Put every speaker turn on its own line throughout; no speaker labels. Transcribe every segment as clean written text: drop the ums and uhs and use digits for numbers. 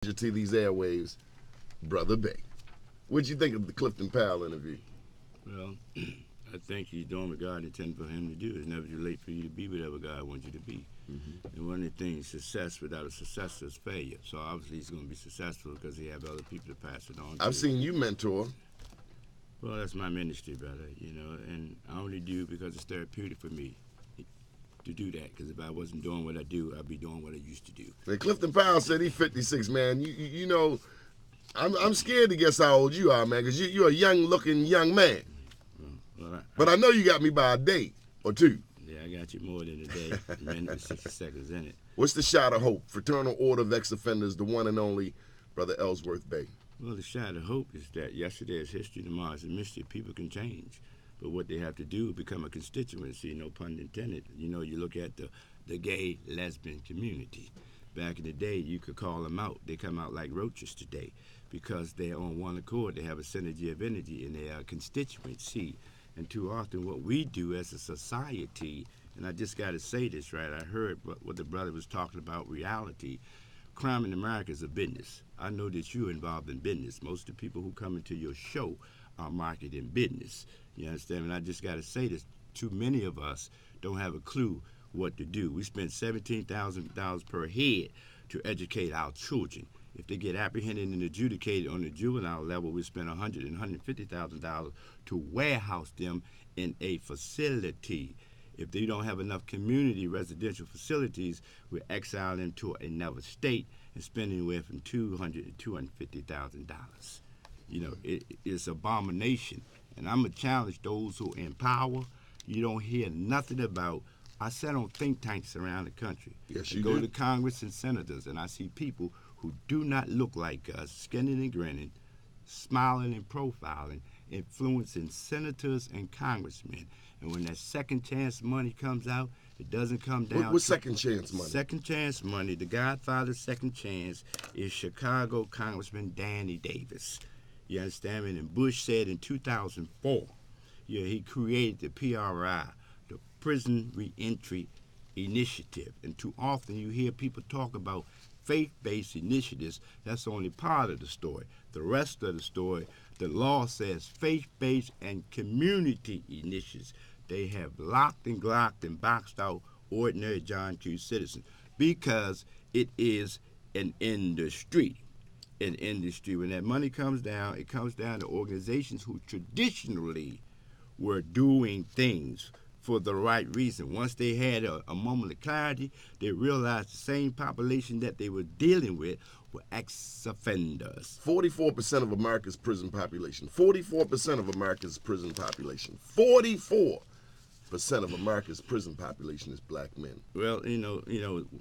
To these airwaves, Brother Bay. What'd you think of the Clifton Powell interview?
Well, I think he's doing what God intended for him to do. It's never too late for you to be whatever God wants you to be. Mm-hmm. And one of the things, success without a successor is failure. So obviously he's going to be successful because he have other people to pass it on to.
I've seen you mentor.
Well, that's my ministry, brother, and I only do because it's therapeutic for me to do that, because if I wasn't doing what I do, I'd be doing what I used to do.
And Clifton Powell said he's 56, man. You know, I'm scared to guess how old you are, man, because you're a young-looking young man. But I know you got me by a day or two.
Yeah, I got you more than a day, a minute and 60 seconds in it.
What's the shot of hope? Fraternal Order of Ex-Offenders, the one and only Brother Ellsworth Bay.
Well, the shot of hope is that yesterday is history, tomorrow is a mystery. People can change. But what they have to do is become a constituency, no pun intended. You look at the gay, lesbian community. Back in the day, you could call them out. They come out like roaches today because they're on one accord. They have a synergy of energy, and they are a constituency. And too often what we do as a society, and I just got to say this, right? I heard what the brother was talking about, reality. Crime in America is a business. I know that you're involved in business. Most of the people who come into your show are marketing business. You understand? And I just got to say this, too many of us don't have a clue what to do. We spend $17,000 per head to educate our children. If they get apprehended and adjudicated on the juvenile level, we spend $100,000 and $150,000 to warehouse them in a facility. If they don't have enough community residential facilities, we exile them to another state and spend anywhere from $200,000 to $250,000. It's abomination. And I'm going to challenge those who are in power. You don't hear nothing about. I sat on think tanks around the country.
Yes, you
go
do.
to Congress and senators, and I see people who do not look like us, skinning and grinning, smiling and profiling, influencing senators and congressmen. And when that second chance money comes out, it doesn't come down.
What second chance money?
Second chance money, the Godfather's second chance is Chicago Congressman Danny Davis. You understand me? And Bush said in 2004, he created the PRI, the Prison Reentry Initiative. And too often you hear people talk about faith-based initiatives. That's only part of the story. The rest of the story, the law says faith-based and community initiatives. They have locked and glocked and boxed out ordinary John Q. citizens because it is an industry. When that money comes down, it comes down to organizations who traditionally were doing things for the right reason. Once they had a moment of clarity, they realized the same population that they were dealing with were ex-offenders.
44% of America's prison population. 44% of America's prison population. 44% of America's prison population is black men.
Well,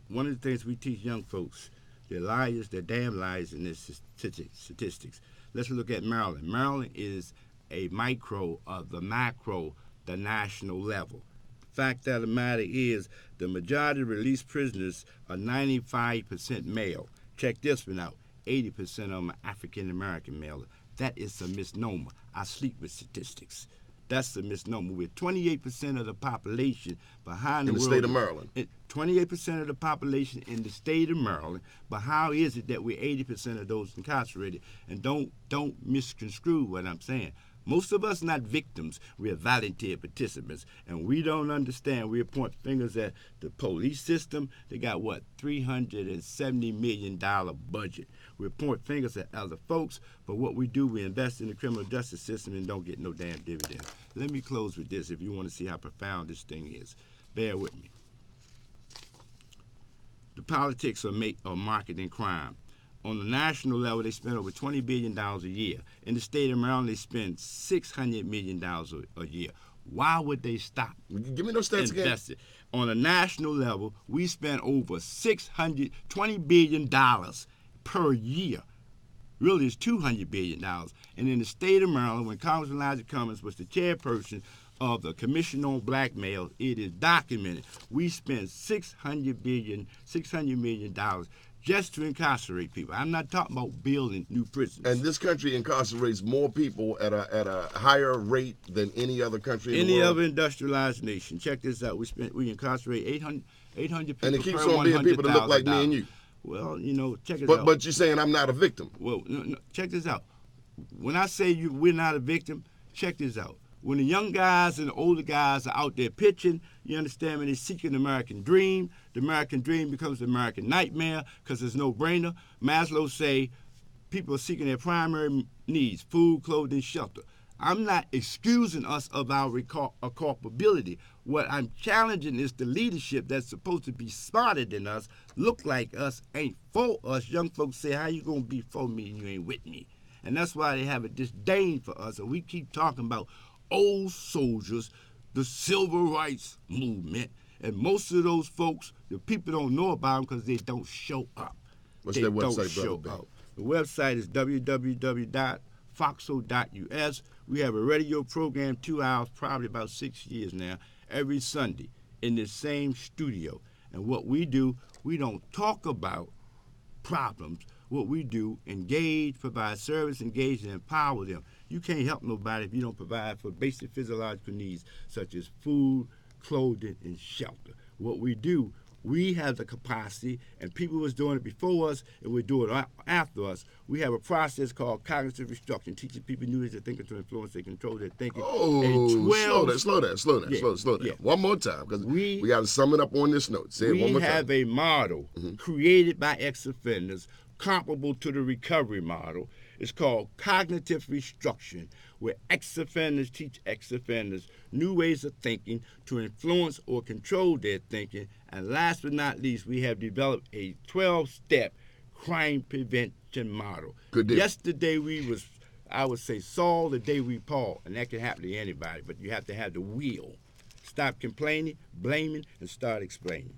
one of the things we teach young folks, they're liars, they're damn liars in this statistics. Let's look at Maryland. Maryland is a micro of the macro, the national level. The fact of the matter is the majority of released prisoners are 95% male. Check this one out. 80% of them are African-American male. That is a misnomer. I sleep with statistics. That's a misnomer. We're 28% of the population behind the world.
In the state of Maryland.
28% of the population in the state of Maryland. But how is it that we're 80% of those incarcerated? And don't misconstrue what I'm saying. Most of us are not victims. We are volunteer participants. And we don't understand. We point fingers at the police system. They got, $370 million budget. We point fingers at other folks. But what we do, we invest in the criminal justice system and don't get no damn dividend. Let me close with this if you want to see how profound this thing is. Bear with me. The politics of marketing crime. On the national level, they spend over $20 billion a year. In the state of Maryland, they spend $600 million a year. Why would they stop?
Give me those stats again.
On a national level, we spend over $20 billion per year. Really, it's $200 billion. And in the state of Maryland, when Congressman Elijah Cummings was the chairperson of the Commission on Blackmail, it is documented. We spend $600 million just to incarcerate people. I'm not talking about building new prisons.
And this country incarcerates more people at a higher rate than any other country in the world.
Any other industrialized nation. Check this out. We incarcerate 800 people.
And it keeps on being people that look like me and you.
Well, you know, check it
But
out.
but you're saying I'm not a victim.
Well, no, check this out. When I say we're not a victim, check this out. When the young guys and the older guys are out there pitching, you understand me, they're seeking the American dream. The American dream becomes the American nightmare because it's no brainer. Maslow say people are seeking their primary needs, food, clothing, shelter. I'm not excusing us of our culpability. What I'm challenging is the leadership that's supposed to be smarter than us, look like us, ain't for us. Young folks say, how you going to be for me and you ain't with me? And that's why they have a disdain for us. And we keep talking about old soldiers, the civil rights movement. And most of those folks, the people don't know about them because they don't show up.
What's
They
their
don't
website,
show
Brother
up. The website is www.foxo.us. We have a radio program, 2 hours, probably about 6 years now, every Sunday in the same studio. And what we do, we don't talk about problems. What we do, engage, provide service, engage, and empower them. You can't help nobody if you don't provide for basic physiological needs such as food, clothing, and shelter. What we do, we have the capacity, and people was doing it before us, and we're doing it after us. We have a process called cognitive restructuring, teaching people new ways of thinking to influence and control their thinking.
Oh, slow down.
Yeah.
One more time, because we got to sum it up on this note. Say it one more time.
We have a model created by ex-offenders comparable to the recovery model. It's called cognitive restructuring, where ex-offenders teach ex-offenders new ways of thinking to influence or control their thinking. And last but not least, we have developed a 12-step crime prevention model.
Good deal.
Yesterday we was, I would say, Saul, the day we Paul, and that can happen to anybody, but you have to have the will. Stop complaining, blaming, and start explaining.